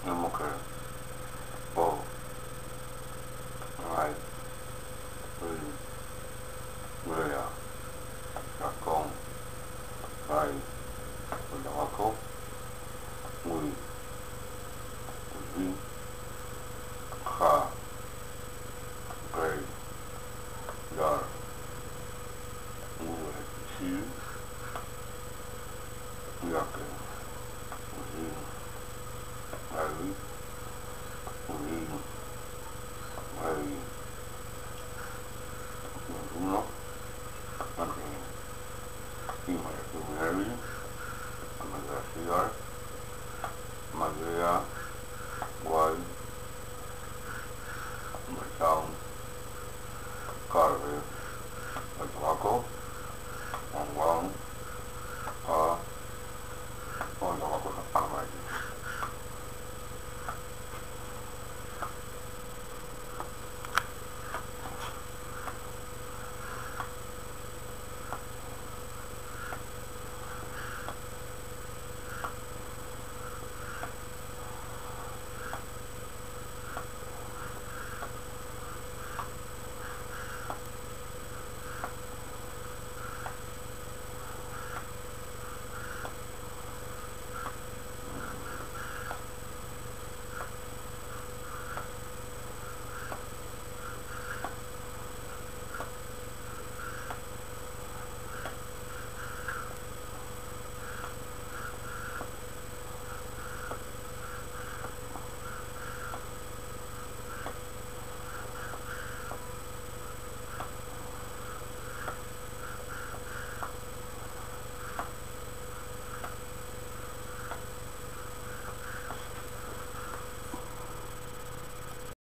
Democrat, Bo, Right, Rea, Racon, Rai, Wako, Mui, Uzi, Ha, Gray, Gar, Mui, Shiu, Yake, Uzi, Rai, Uzi, Rai, Uno, Maki, Ima, Mary, Amagashiar, Magaya,